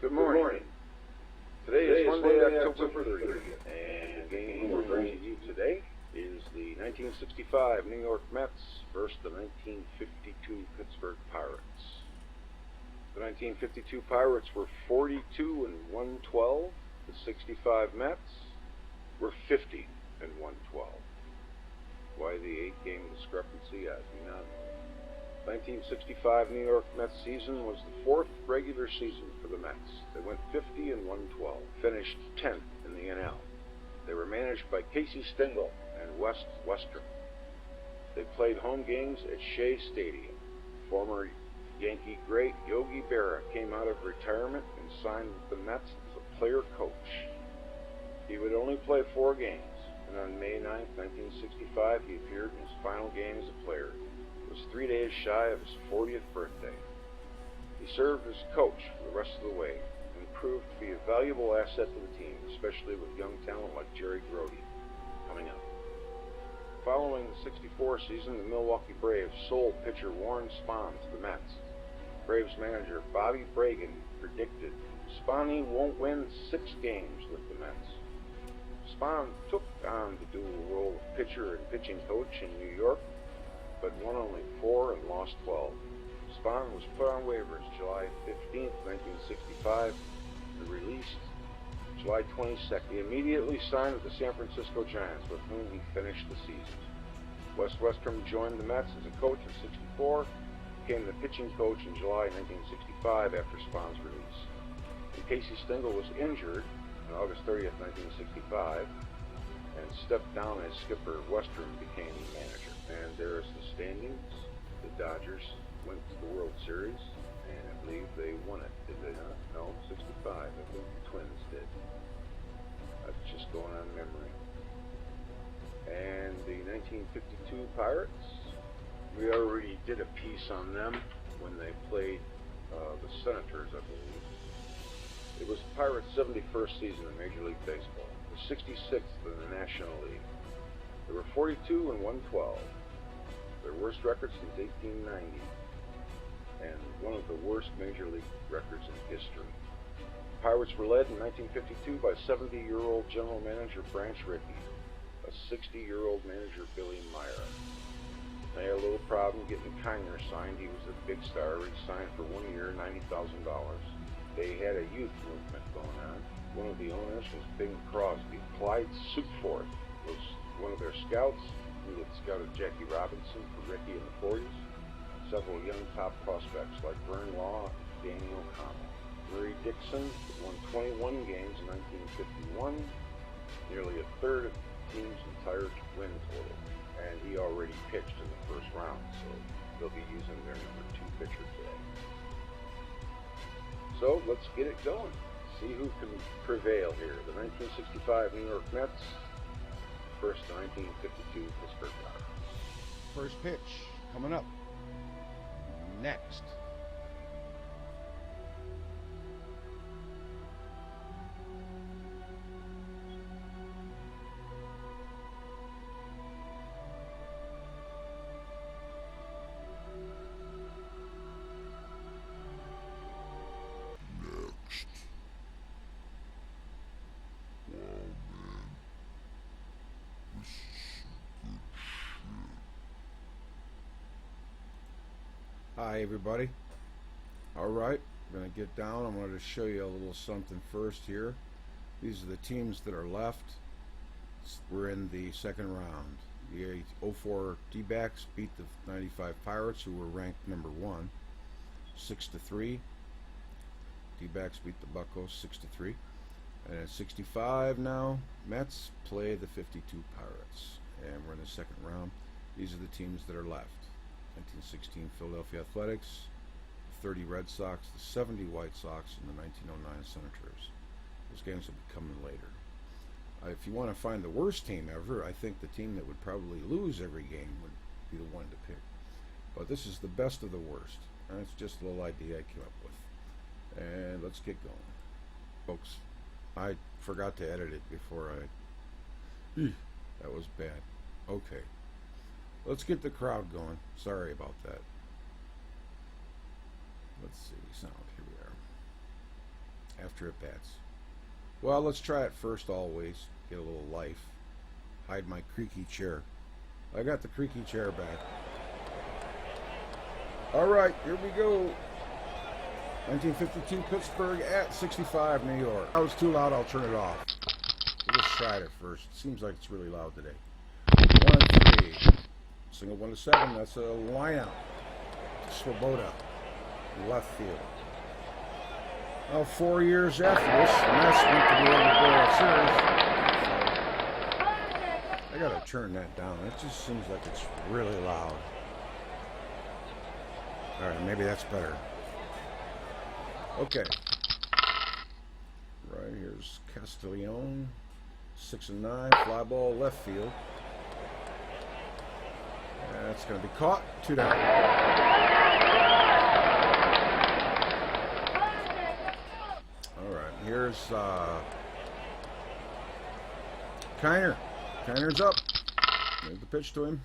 Good morning. Today is Monday, October 30th, and the game we're bringing to you today is the 1965 New York Mets versus the 1952 Pittsburgh Pirates. The 1952 Pirates were 42 and 112. The 65 Mets were 50 and 112. Why the 8-game discrepancy? I do not know. 1965 New York Mets season was the fourth regular season for the Mets. They went 50 and 112, finished 10th in the NL. They were managed by Casey Stengel and Wes Westrom. They played home games at Shea Stadium. Former Yankee great Yogi Berra came out of retirement and signed with the Mets as a player coach. He would only play 4 games, and on May 9, 1965, he appeared in his final game as a player. It was 3 days shy of his 40th birthday. He served as coach for the rest of the way and proved to be a valuable asset to the team, especially with young talent like Jerry Grody coming up. Following the 64 season, the Milwaukee Braves sold pitcher Warren Spahn to the Mets. Braves manager Bobby Bragan predicted Spahn won't win 6 games with the Mets. Spahn took on the dual role of pitcher and pitching coach in New York, but won only 4 and lost 12. Spahn was put on waivers July 15, 1965, and released July 22nd. He immediately signed with the San Francisco Giants, with whom he finished the season. Wes Westrom joined the Mets as a coach in '64, became the pitching coach in July 1965 after Spahn's release. And Casey Stengel was injured on August 30th, 1965, and stepped down as skipper. Westrom became the manager. And there's the standings. The Dodgers went to the World Series, and I believe they won it. Did they not? No, 65. I think the Twins did. That's just going on memory. And the 1952 Pirates, we already did a piece on them when they played the Senators, I believe. It was the Pirates' 71st season in Major League Baseball, the 66th in the National League. They were 42 and 112, their worst record since 1890, and one of the worst Major League records in history. The Pirates were led in 1952 by 70-year-old general manager Branch Rickey, a 60-year-old manager Billy Meyer. They had a little problem getting Kiner signed. He was a big star. He signed for 1 year, $90,000. They had a youth movement going on. One of the owners was Bing Crosby. Clyde Sukforth was one of their scouts. He had scouted Jackie Robinson for Rickey in the 40s. Several young top prospects like Vern Law and Danny O'Connell. Murray Dixon won 21 games in 1951, nearly a third of the team's entire win total. And he already pitched in the first round, so they'll be using their number 2 pitcher today. So let's get it going. See who can prevail here. The 1965 New York Mets versus the 1952 Pittsburgh Pirates. First pitch coming up next. Hi everybody. Alright, I'm going to get down. I'm going to show you a little something first here. These are the teams that are left. We're in the second round. The 04 D-backs beat the 95 Pirates, who were ranked number 1, 6-3. D-backs beat the Buco 6-3. And at 65 now, Mets play the 52 Pirates. And we're in the second round. These are the teams that are left. 1916 Philadelphia Athletics, 30 Red Sox, the 70 White Sox, and the 1909 Senators. Those games will be coming later. If you want to find the worst team ever, I think the team that would probably lose every game would be the one to pick. But this is the best of the worst. And it's just a little idea I came up with. And let's get going. Folks, I forgot to edit it before that was bad. Okay. Let's get the crowd going. Sorry about that. Let's see, sound, here we are. after at bats. Well, let's try it first always. Get a little life. Hide my creaky chair. I got the creaky chair back. Alright, here we go. 1952 Pittsburgh at 65 New York. If it was too loud, I'll turn it off. We'll just try it first. It seems like it's really loud today. 1-3. Single 1-7. That's a line out. Swoboda. Left field. Now 4 years after this, the Mets went to the World Series. So I gotta turn that down. It just seems like it's really loud. Alright, maybe that's better. Okay. Right, here's Castellione. 6-9. Fly ball left field. That's going to be caught. 2 down. Alright, here's Kiner. Kiner's up. Made the pitch to him.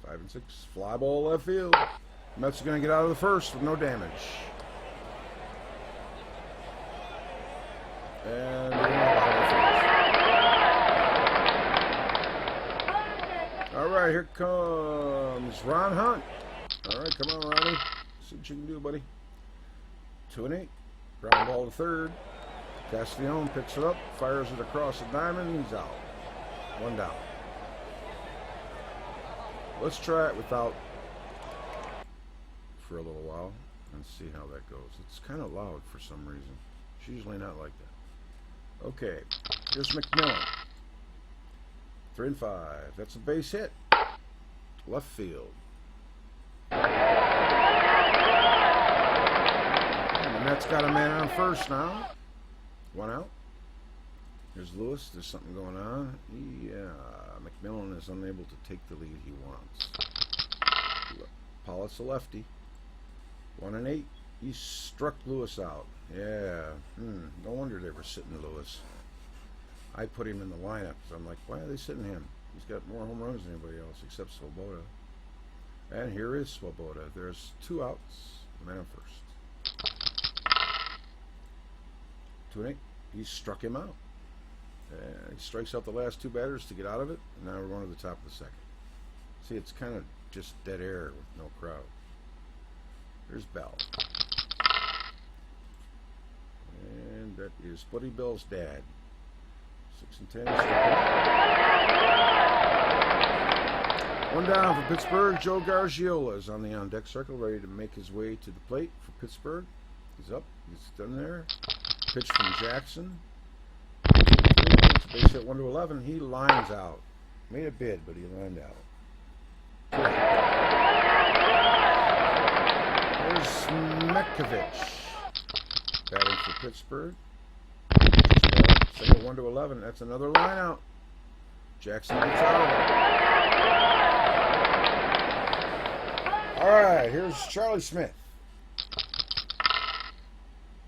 5-6. Fly ball left field. Mets are going to get out of the first with no damage. And we're going to Alright, here comes Ron Hunt. Alright, come on, Ronnie. See what you can do, buddy. 2-8. Ground ball to third. Castellione picks it up, fires it across the diamond. He's out. 1 down. Let's try it without for a little while and see how that goes. It's kind of loud for some reason. It's usually not like that. Okay, here's McMillan. 3-5. That's a base hit. Left field. And the Mets got a man on first now. 1 out. Here's Lewis. There's something going on. McMillan is unable to take the lead he wants. Pollett's a lefty. 1-8. He struck Lewis out. Yeah. No wonder they were sitting Lewis. I put him in the lineup, so I'm like, why are they sitting him? He's got more home runs than anybody else except Swoboda. And here is Swoboda. There's 2 outs. Man on first. 2-8. He struck him out. And he strikes out the last 2 batters to get out of it. And now we're going to the top of the second. See, it's kind of just dead air with no crowd. There's Bell. And that is Buddy Bell's dad. 6-10. 1 down for Pittsburgh. Joe Gargiola is on the on-deck circle, ready to make his way to the plate for Pittsburgh. He's up. He's done there. Pitch from Jackson. It's a base hit 1-11. He lines out. Made a bid, but he lined out. There's Mekovich batting for Pittsburgh. Single 1-11. That's another line out. Jackson gets out of it. Alright, here's Charlie Smith.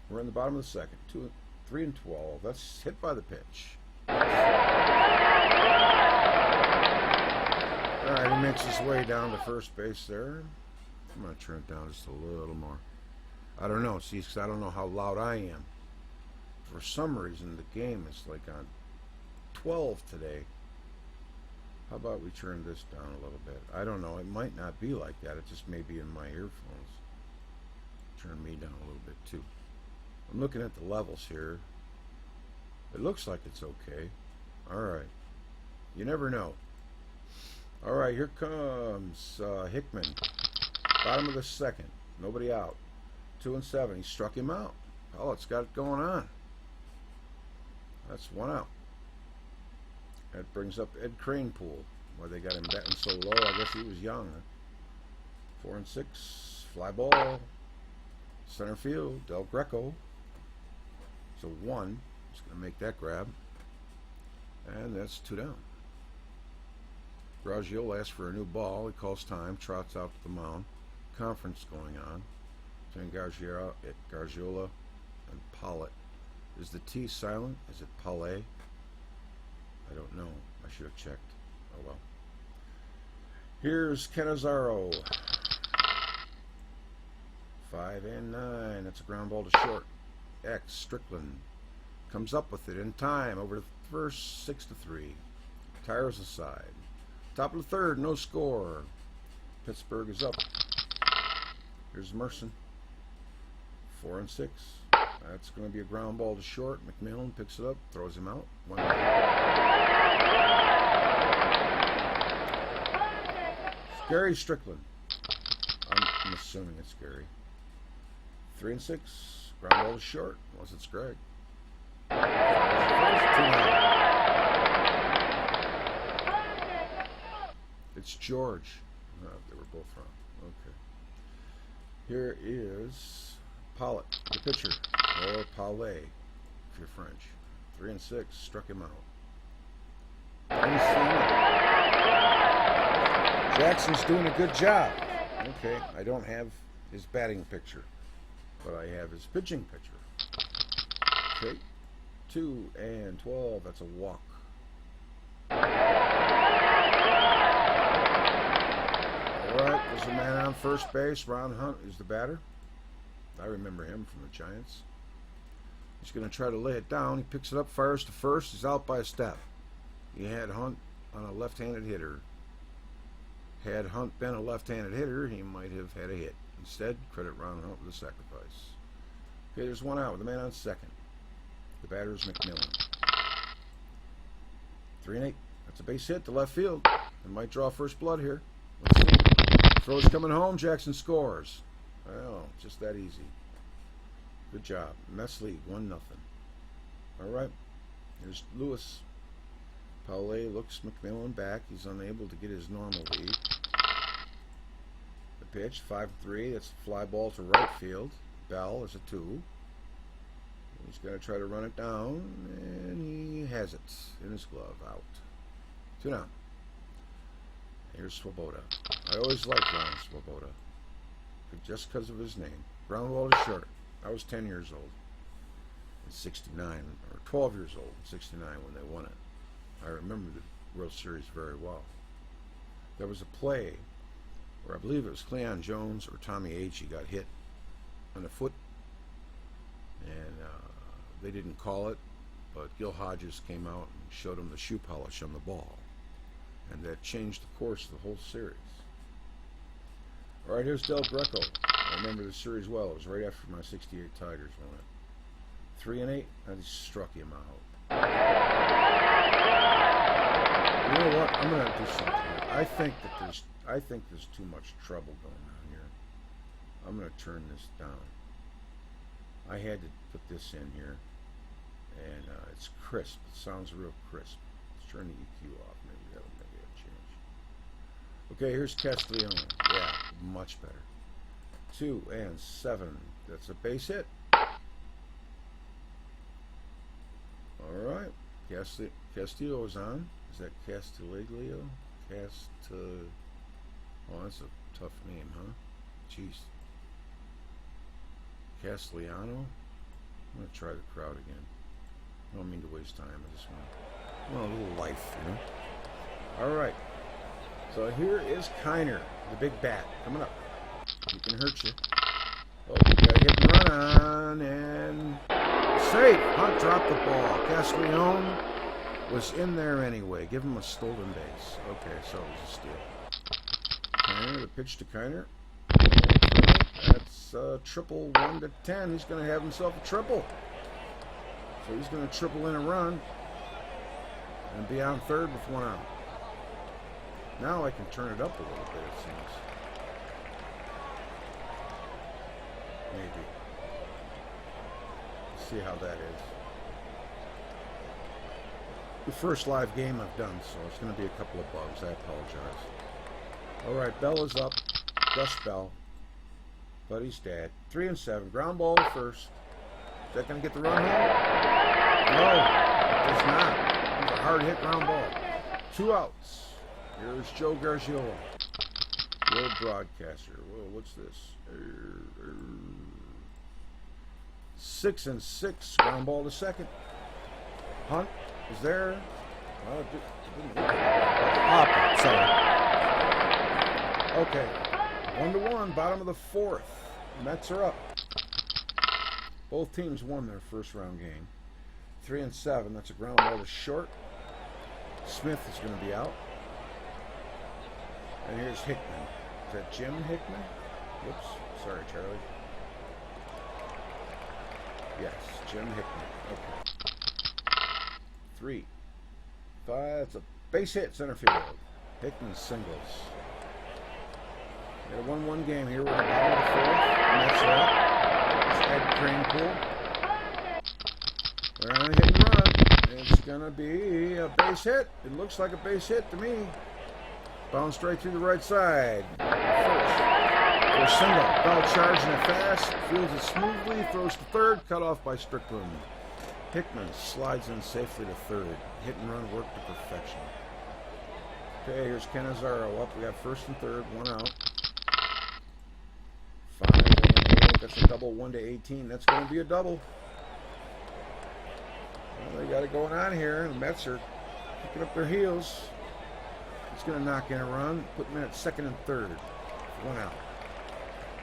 We're in the bottom of the second. 3-12. That's hit by the pitch. Alright, he makes his way down to first base there. I'm going to turn it down just a little more. I don't know, see, because I don't know how loud I am. For some reason, the game is like on 12 today. How about we turn this down a little bit? I don't know, it might not be like that. It just may be in my earphones. Turn me down a little bit too. I'm looking at the levels here. It looks like it's okay. Alright. You never know. Alright, here comes Hickman. Bottom of the second. Nobody out. 2-7. He struck him out. Pollett's got it going on. That's 1 out. That brings up Ed Cranepool. Why they got him batting so low? I guess he was young. 4-6. Fly ball. Center field. Del Greco. So 1. He's going to make that grab. And that's 2 down. Gargiola asks for a new ball. He calls time. Trots out to the mound. Conference going on between Gargiola and Pollet. Is the T silent? Is it Pollet? I don't know. I should have checked. Oh well. Here's Cannizzaro. 5-9. That's a ground ball to short. X Strickland comes up with it in time over the first, 6-3. Tires aside. Top of the third, no score. Pittsburgh is up. Here's Merson. 4 and 6. That's going to be a ground ball to short. McMillan picks it up, throws him out. 1 Gary Strickland. I'm assuming it's Gary. 3 and 6. Ground ball to short, unless it's Greg. It's George. Oh, they were both wrong. Okay. Here is Pollet, the pitcher, or Pollet, if you're French. 3 and 6, struck him out. Jackson's doing a good job. Okay, I don't have his batting picture, but I have his pitching picture. Okay, 2 and 12, that's a walk. Alright, there's a man on first base. Ron Hunt is the batter. I remember him from the Giants. He's going to try to lay it down. He picks it up, fires to first. He's out by a step. He had Hunt on a left-handed hitter. Had Hunt been a left-handed hitter, he might have had a hit. Instead, credit Ron Hunt with a sacrifice. Okay, there's one out with the man on second. The batter is McMillan. 3 and 8. That's a base hit to left field. It might draw first blood here. Let's see. Throw's coming home. Jackson scores. Well, just that easy. Good job. Mets lead 1-0. All right. Here's Lewis. Pollet looks McMillan back. He's unable to get his normal lead. The pitch, 5-3. That's a fly ball to right field. Bell is a 2. He's going to try to run it down, and he has it in his glove. Out. 2 down. Here's Swoboda. I always liked Ron Swoboda, just because of his name. Ground ball to short. I was 10 years old in 69, or 12 years old in 69 when they won it. I remember the World Series very well. There was a play where I believe it was Cleon Jones or Tommy Agee got hit on the foot, and they didn't call it, but Gil Hodges came out and showed him the shoe polish on the ball, and that changed the course of the whole series. All right, here's Del Greco. I remember the series well. It was right after my 68 Tigers won it. 3 and 8. I just struck him out. You know what? I'm going to do something here. I think there's too much trouble going on here. I'm going to turn this down. I had to put this in here, and it's crisp. It sounds real crisp. Let's turn the EQ off. Maybe that'll make a change. Okay, here's Castellano. Yeah, much better. 2 and 7. That's a base hit. All right. Castillo is on. Is that Castiglio? Oh, that's a tough name, huh? Jeez. Castellano? I'm going to try the crowd again. I don't mean to waste time. I just want a little life, you know? All right. So here is Kiner, the big bat, coming up. He can hurt you. Oh, you got a hit and run on, and safe. Hunt dropped the ball. Castellano was in there anyway. Give him a stolen base. Okay, so it was a steal. Kiner, the pitch to Kiner. That's triple 1-10. He's going to have himself a triple. So he's going to triple in a run and be on third with 1 out. Now I can turn it up a little bit, it seems. Maybe. Let's see how that is. The first live game I've done, so it's going to be a couple of bugs. I apologize. All right, Bell is up. Gus Bell. Buddy's dad. 3 and 7. Ground ball to first. Is that going to get the run home? No, it does not. It's a hard hit ground ball. 2 outs. Here's Joe Gargiola, the old broadcaster. Whoa, what's this? 6 and 6. Ground ball to second. Hunt is there. Well, it didn't hop it, sorry. Okay. 1-1, bottom of the 4th. Mets are up. Both teams won their first round game. 3-7. That's a ground ball to short. Smith is going to be out. And here's Hickman. Is that Jim Hickman? Whoops. Sorry, Charlie. Yes, Jim Hickman. Okay. 3, 5. That's a base hit, center field. Hickman singles. Got a 1-1 game here. We're in the bottom of the fourth. Mets are up. It's Ed Kranepool. They're on a hit and run. It's going to be a base hit. It looks like a base hit to me. Bounced right through the right side. First. For a single. Bell charging it fast. Fields it smoothly. Throws to third. Cut off by Strickland. Hickman slides in safely to third. Hit and run work to perfection. Okay, here's Cannizzaro up. We got first and third. 1 out. 5. That's a double. 1-18. That's going to be a double. Well, they got it going on here. The Mets are picking up their heels. He's going to knock in a run. Put him in at second and third. 1 out.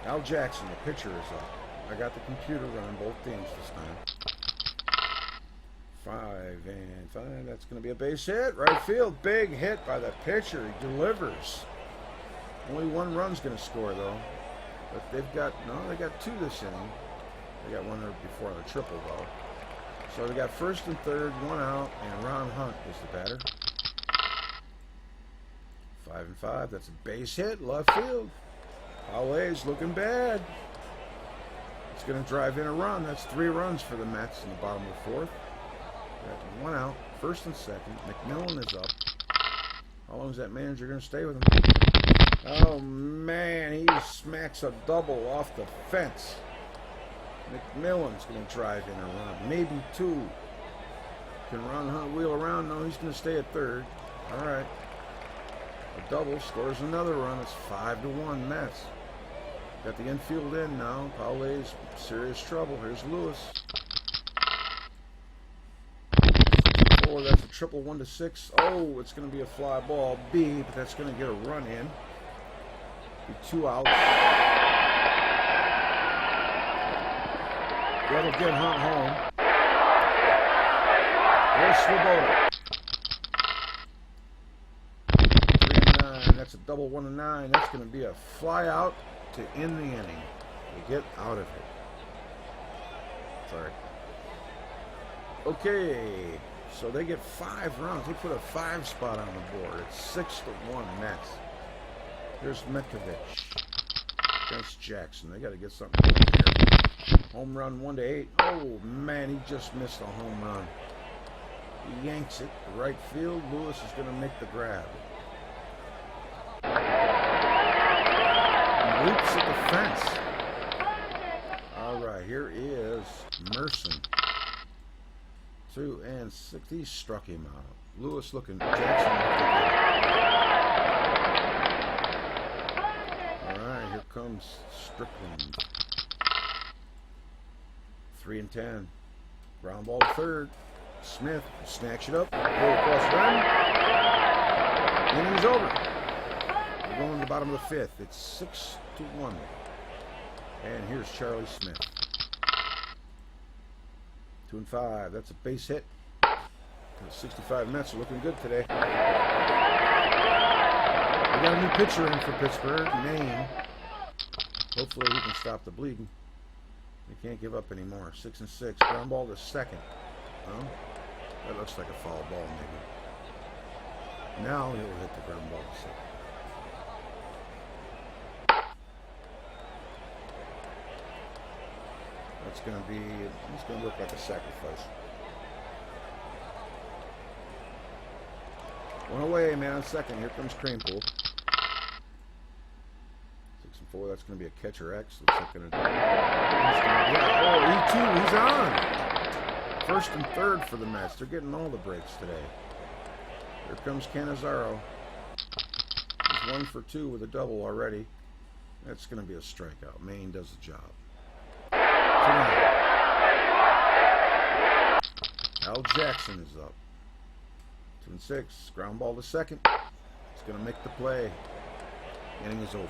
Al Jackson, the pitcher, is up. I got the computer running both teams this time. 5-5. That's going to be a base hit. Right field. Big hit by the pitcher. He delivers. Only 1 run's going to score, though. But they've got, they got 2 this inning. They got 1 before the triple, though. So they got first and third, 1 out, and Ron Hunt is the batter. 5-5. That's a base hit, left field. Pollet's looking bad. It's going to drive in a run. That's 3 runs for the Mets in the bottom of the fourth. Got 1 out, first and second. McMillan is up. How long is that manager going to stay with him? Oh, man, he smacks a double off the fence. McMillan's going to drive in a run. Maybe 2. Can Ron Hunt wheel around? No, he's going to stay at third. All right. A double scores another run. It's 5-1 Mets. Got the infield in now. Pollet's serious trouble. Here's Lewis. 4. That's a triple. 1-6. Oh, it's going to be a fly ball B, but that's going to get a run in. Be 2 outs. That'll get Hunt home. There's Swoboda. 3-9. That's a double. 1-9. That's going to be a fly out to end the inning. You get out of it. Sorry. Okay. So they get 5 runs. They put a 5 spot on the board. It's 6-1 Mets. Here's Metkovich against Jackson. They got to get something going here. Home run 1-8. Oh man, he just missed a home run. He yanks it to right field. Lewis is going to make the grab. He leaps at the fence. All right, here is Merson. 2-6. He struck him out. Lewis looking. Jackson looking. All right, here comes Strickland. 3-10. Ground ball to third. Smith snatch it up. Go across run. Inning's over. We're going to the bottom of the 5th. It's 6-1. And here's Charlie Smith. 2-5. That's a base hit. The 65 Mets are looking good today. We got a new pitcher in for Pittsburgh, Maine. Hopefully he can stop the bleeding. They can't give up anymore. 6-6. Ground ball to second. Well, that looks like a foul ball, maybe. Now he'll hit the ground ball to second. That's going to be, it's going to look like a sacrifice. 1 away, man, on second. Here comes Kranepool. 6-4. That's going to be a catcher X. Looks like going to do. Oh, E2. He's on. First and third for the Mets. They're getting all the breaks today. Here comes Cannizzaro. He's 1 for 2 with a double already. That's going to be a strikeout. Maine does the job. Al Jackson is up. 2-6. Ground ball to second. He's going to make the play. Inning is over.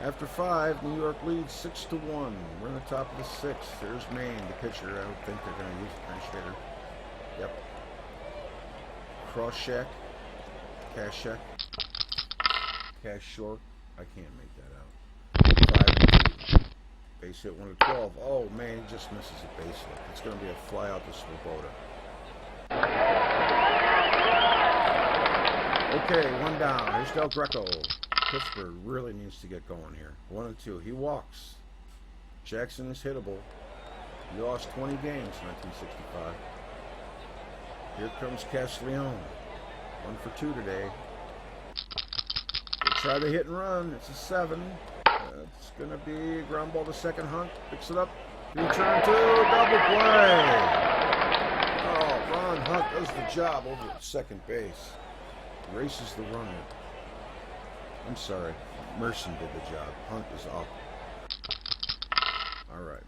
After 5, New York leads 6-1. We're in the top of the 6th. There's Maine, the pitcher. I don't think they're going to use a pinch hitter. Yep. Cross check. Cash check. Cash short. I can't make that out. 5-2. Base hit 1-12. Oh man, he just misses a base hit. It's going to be a fly out to Swoboda. Okay, 1 down. Here's Del Greco. Pittsburgh really needs to get going here. 1-2. He walks. Jackson is hittable. He lost 20 games in 1965. Here comes Castiglione. 1 for 2 today. We'll try the hit and run. It's a 7. It's going to be ground ball to second. Hunt picks it up. Return to double play. Oh, Ron Hunt does the job over at second base. Races the runner. I'm sorry. Merson did the job. Hunt is up. All right.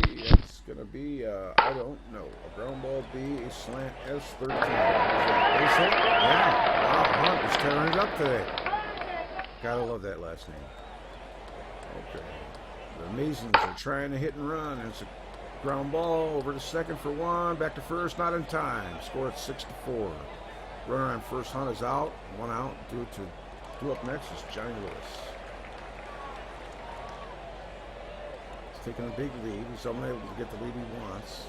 It's going to be, I don't know, a ground ball B, a slant S13. Is that base hit? Yeah. Wow, Hunt is tearing it up today. Gotta love that last name. Okay. The Masons are trying to hit and run. It's a ground ball over to second for 1. Back to first, not in time. Score at 6-4. Runner on first. Hunt is out. 1 out. Due up next is Johnny Lewis. He's taking a big lead. He's unable to get the lead he wants.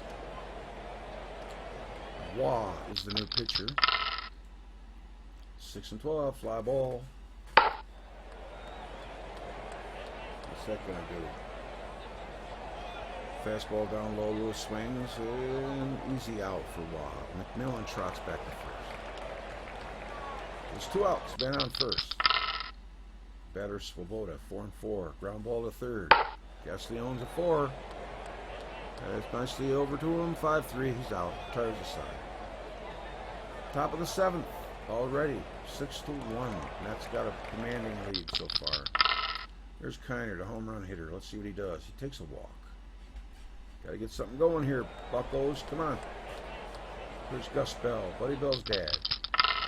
Waugh is the new pitcher. 6-12. Fly ball. What's that going to do? Fastball down low. Lewis swings. And easy out for Waugh. McMillan trots back to first. There's 2 outs. Ben on first. Batter Swoboda. 4-4. Ground ball to third. Castiglione's a 4. That's nicely over to him. 5-3. He's out. Tires aside. Top of the 7th. Already 6-1. That's got a commanding lead so far. There's Kiner, the home run hitter. Let's see what he does. He takes a walk. Got to get something going here, Buccos. Come on. There's Gus Bell, Buddy Bell's dad.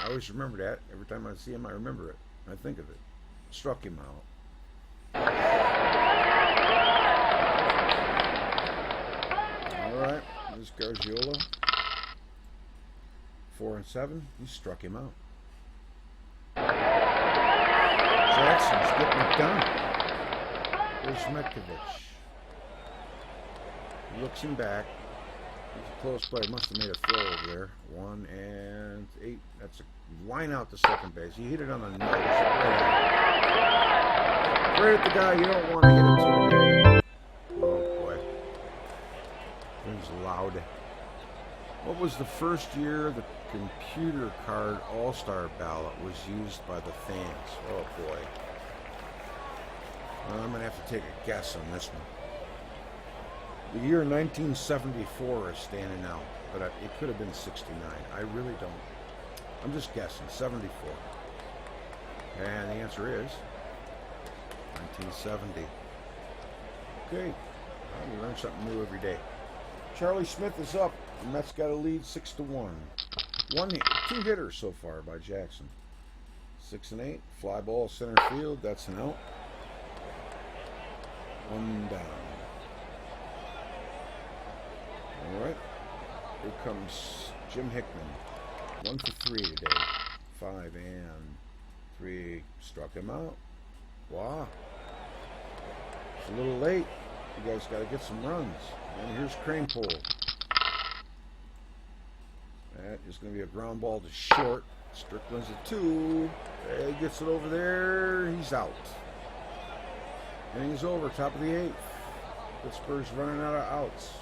I always remember that. Every time I see him, I remember it. I think of it. Struck him out. All right. There's Gargiola. 4-7. He struck him out. Jackson's getting it done. Here's Metkovich. Looks him back. He's a close play. Must have made a throw over there. 1-8. That's a line out to second base. He hit it on the nose. Right at the guy you don't want to hit it to. Oh boy. Things loud. What was the first year the computer card all-star ballot was used by the fans? Oh boy. Well, I'm going to have to take a guess on this one. The year 1974 is standing out, but it could have been 69. I really don't. I'm just guessing. 74. And the answer is 1970. Okay. Well, we learn something new every day. Charlie Smith is up. The Mets got a lead 6-1. 2 hitters so far by Jackson. 6-8. Fly ball center field. That's an out. 1 down. All right. Here comes Jim Hickman. 1 for 3 today. 5-3. Struck him out. Wow. It's a little late. You guys got to get some runs. And here's Cranepole. That is going to be a ground ball to short. Strickland's a 2. He gets it over there. He's out. Innings over. Top of the 8th. Pittsburgh's running out of outs.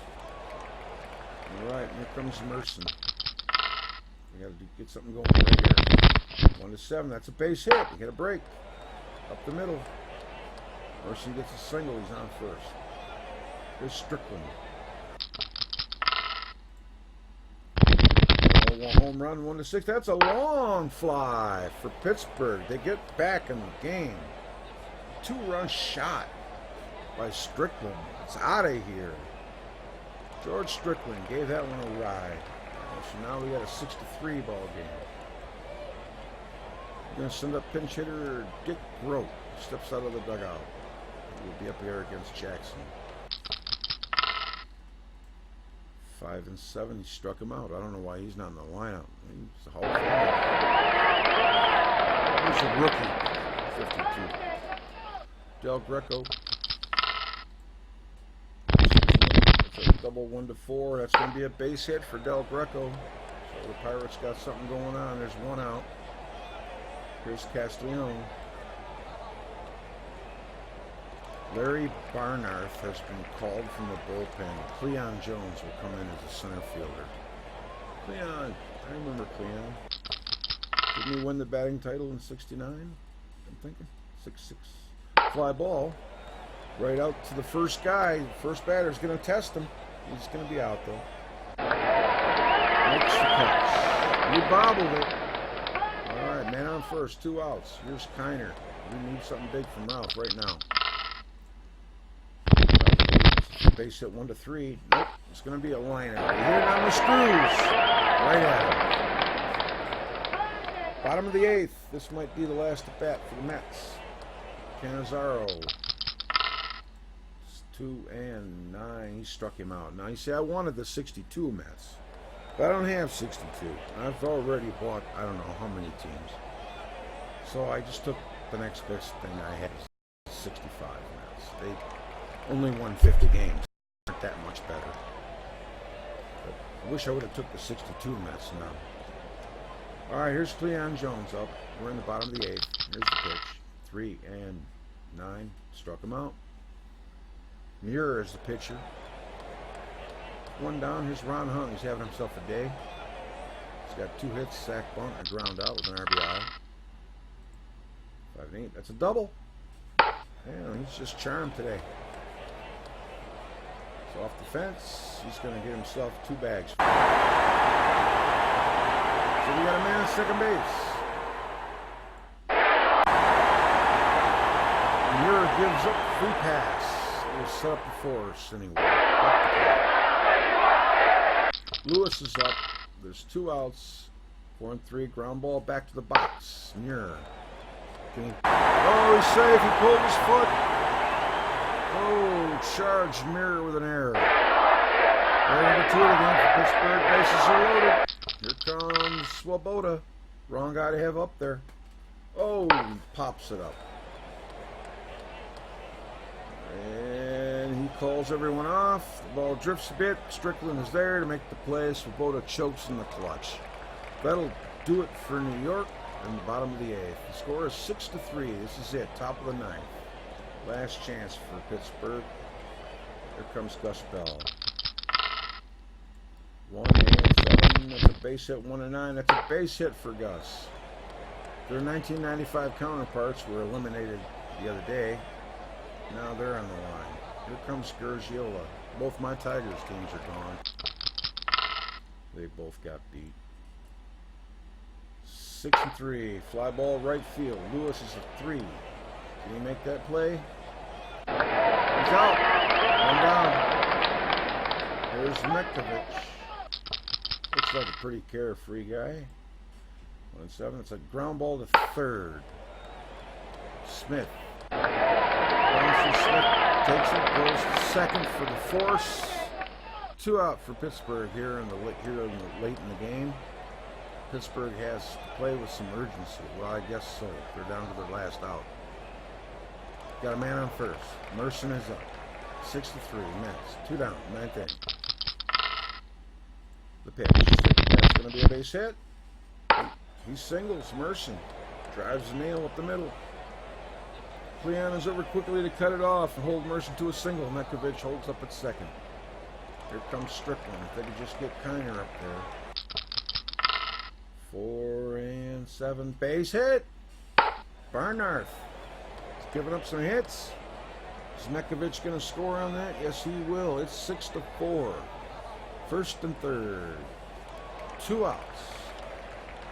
All right, here comes Merson. We got to get something going right here. 1-7. That's a base hit. You get a break. Up the middle. Merson gets a single. He's on first. Here's Strickland. One home run, 1-6. That's a long fly for Pittsburgh. They get back in the game. 2-run shot by Strickland. It's out of here. George Strickland gave that one a ride. So now we got a 6-3 ball game. We're going to send up pinch hitter Dick Grote. steps out of the dugout. He'll be up here against Jackson. 5 and 7. He struck him out. I don't know why he's not in the lineup. He's a Hall of Famer. He's a rookie. 52. Del Greco. It's a double 1-4. That's going to be a base hit for Del Greco. So the Pirates got something going on. There's one out. Here's Castellone. Larry Barnarth has been called from the bullpen. Cleon Jones will come in as a center fielder. Cleon, I remember Cleon. Didn't he win the batting title in '69? I'm thinking 6-6. Fly ball right out to the first guy. First batter's going to test him. He's going to be out though. Makes the catch. He bobbled it. All right, man on first. 2 outs. Here's Kiner. We need something big from Ralph right now. Base hit 1-3. Nope, it's going to be a line out. He hit it on the screws. Right at him. Bottom of the 8th. This might be the last at bat for the Mets. Cannizzaro. 2 and 9. He struck him out. Now you see, I wanted the 62 Mets, but I don't have 62. I've already bought I don't know how many teams. So I just took the next best thing I had. 65 Mets. They only won 50 games. Aren't that much better. But I wish I would have took the 62 Mets now. All right, here's Cleon Jones up. We're in the bottom of the 8th. Here's the pitch. 3 and 9. Struck him out. Muir is the pitcher. 1 down. Here's Ron Hunt. He's having himself a day. He's got 2 hits, sack bunt, and a ground out with an RBI. 5 and 8. That's a double. Yeah, he's just charmed today. So off the fence, he's going to get himself 2 bags. So we got a man at second base. Muir gives up free pass. We'll set up the force anyway. Lewis is up. There's 2 outs. 4 and 3. Ground ball back to the box. Muir. Oh, he's safe. He pulled his foot. Oh, charged Muir with an error. Right number 2 again for Pittsburgh. Bases are loaded. Here comes Swoboda. Wrong guy to have up there. Oh, he pops it up. And he calls everyone off. The ball drifts a bit. Strickland is there to make the play. Swoboda chokes in the clutch. That'll do it for New York in the bottom of the 8th. The score is 6-3. This is it. Top of the 9th. Last chance for Pittsburgh. Here comes Gus Bell. 1 and 7. That's a base hit. 1 and 9. That's a base hit for Gus. Their 1995 counterparts were eliminated the other day. Now they're on the line. Here comes Gargiola. Both my Tigers teams are gone. They both got beat. 6-3. Fly ball right field. Lewis is a 3. Can he make that play? He's out. 1 down. Here's Mektovich. Looks like a pretty carefree guy. 1 and 7. It's a ground ball to third. Smith. Smith takes it, goes to second for the force. 2 out for Pittsburgh here late in the game. Pittsburgh has to play with some urgency. Well, I guess so. They're down to their last out. Got a man on first. Merson is up. 6-3. Mets. 2 down. 9th inning. The pitch. That's going to be a base hit. He singles. Merson drives the nail up the middle. Cleon is over quickly to cut it off and hold Merson to a single. Mektovich holds up at second. Here comes Strickland. If they could just get Kiner up there. 4 and 7. Base hit. Barnarth. He's giving up some hits. Is Mektovich going to score on that? Yes, he will. It's 6-4. First and third. 2 outs.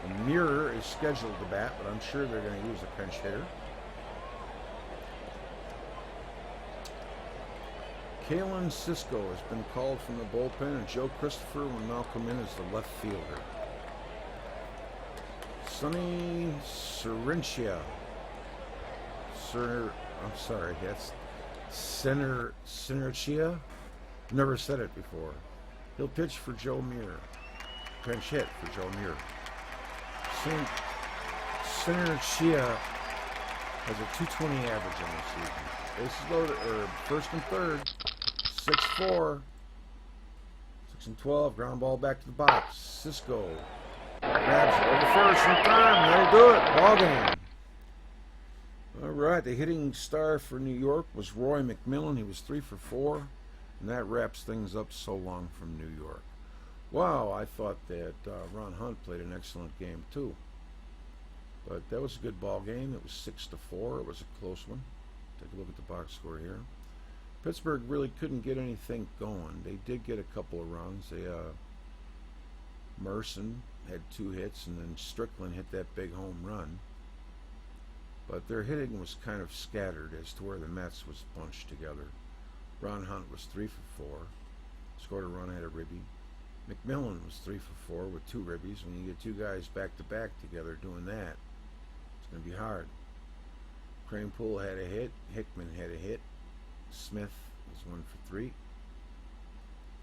And Muir is scheduled to bat, but I'm sure they're going to use a pinch hitter. Kalen Cisco has been called from the bullpen, and Joe Christopher will now come in as the left fielder. Sonny Sirincia I'm sorry, that's Synergia. Never said it before. He'll pitch for Joe Muir. Pinch hit for Joe Muir. Synergia has a 220 average on the season. Bases loaded, or first and third. 6-4. 6-12. Ground ball back to the box. Cisco grabs it over first and third. That'll do it. Ball game. All right. The hitting star for New York was Roy McMillan. He was 3 for 4. And that wraps things up so long from New York. Wow, I thought that Ron Hunt played an excellent game too. But that was a good ball game. It was 6-4. It was a close one. Take a look at the box score here. Pittsburgh really couldn't get anything going. They did get a couple of runs. Merson had 2 hits, and then Strickland hit that big home run. But their hitting was kind of scattered as to where the Mets was bunched together. Ron Hunt was 3 for 4. Scored a run, had a ribby. McMillan was 3 for 4 with 2 ribbies. When you get 2 guys back to back together doing that, it's going to be hard. Kranepool had a hit. Hickman had a hit. Smith was 1 for 3.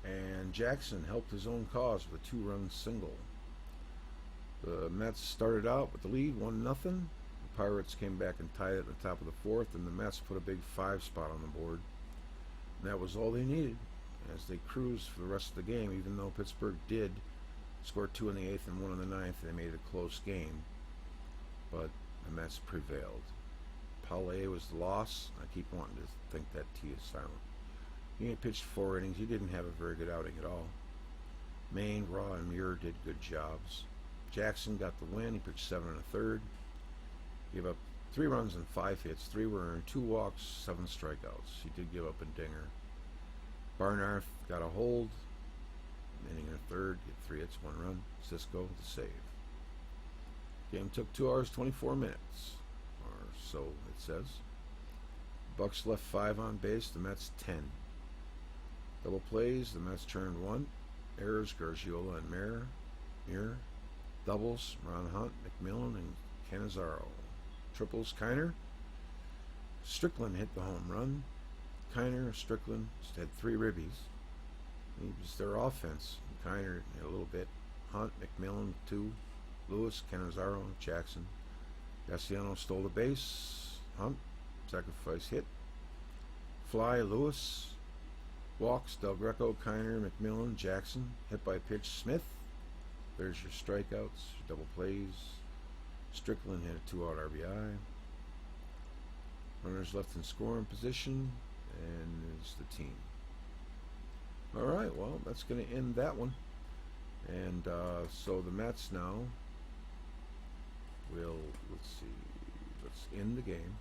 And Jackson helped his own cause with a 2-run single. The Mets started out with the lead, 1-0. The Pirates came back and tied it at the top of the 4th, and the Mets put a big 5 spot on the board. And that was all they needed as they cruised for the rest of the game, even though Pittsburgh did score 2 in the 8th and 1 in the 9th. They made it a close game, but the Mets prevailed. Pollet was the loss. I keep wanting to think that T is silent. He had pitched 4 innings. He didn't have a very good outing at all. Maine, Raw, and Muir did good jobs. Jackson got the win. He pitched 7 1/3. Gave up 3 runs and 5 hits. 3 were earned, 2 walks, 7 strikeouts. He did give up a dinger. Barnard got a hold. Inning and a third. Hit 3 hits, 1 run. Cisco the save. Game took 2 hours 24 minutes. Or so it says. Bucks left 5 on base. The Mets 10. Double plays. The Mets turned 1. Errors, Gargiola and Muir. Doubles, Ron Hunt, McMillan, and Cannizzaro. Triples, Kiner. Strickland hit the home run. Kiner, Strickland had 3 ribbies. It was their offense. Kiner had a little bit. Hunt, McMillan, 2. Lewis, Cannizzaro, Jackson. Castellanos stole the base. Hunt, sacrifice hit. Fly, Lewis. Walks, Del Greco, Kiner, McMillan, Jackson. Hit by pitch, Smith. There's your strikeouts, your double plays. Strickland had a 2-out RBI. Runners left in scoring position, and it's the team. All right, well, that's going to end that one. And so the Mets now will, let's end the game.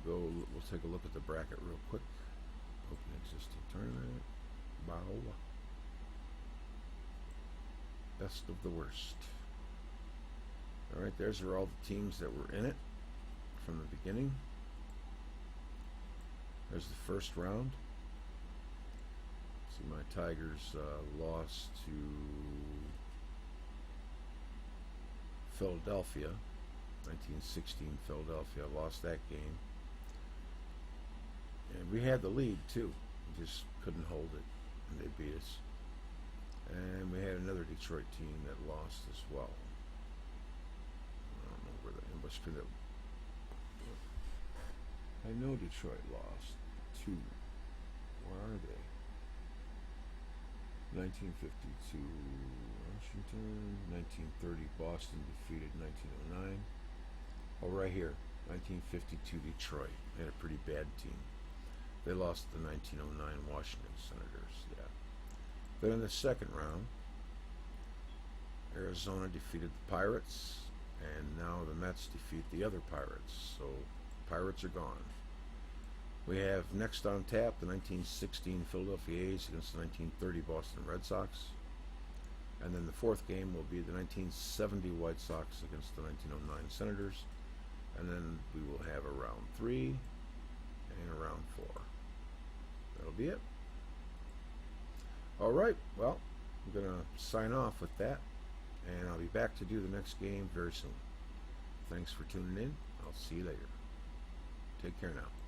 We'll take a look at the bracket real quick. Open existing tournament. Wow. Best of the worst. Alright, there's are all the teams that were in it from the beginning. There's the first round. See, my Tigers lost to Philadelphia. 1916 Philadelphia lost that game. And we had the lead too. We just couldn't hold it. And they beat us. And we had another Detroit team that lost as well. I don't know where the ambush could have. I know Detroit lost 2. Where are they? 1952 Washington. 1930 Boston defeated 1909. Oh, right here. 1952 Detroit. They had a pretty bad team. They lost the 1909 Washington Senators. Yeah. Then in the second round, Arizona defeated the Pirates, and now the Mets defeat the other Pirates. So Pirates are gone. We have next on tap the 1916 Philadelphia A's against the 1930 Boston Red Sox. And then the 4th game will be the 1970 White Sox against the 1909 Senators. And then we will have a round 3 and a round 4. That'll be it. Alright, well, I'm going to sign off with that. And I'll be back to do the next game very soon. Thanks for tuning in. I'll see you later. Take care now.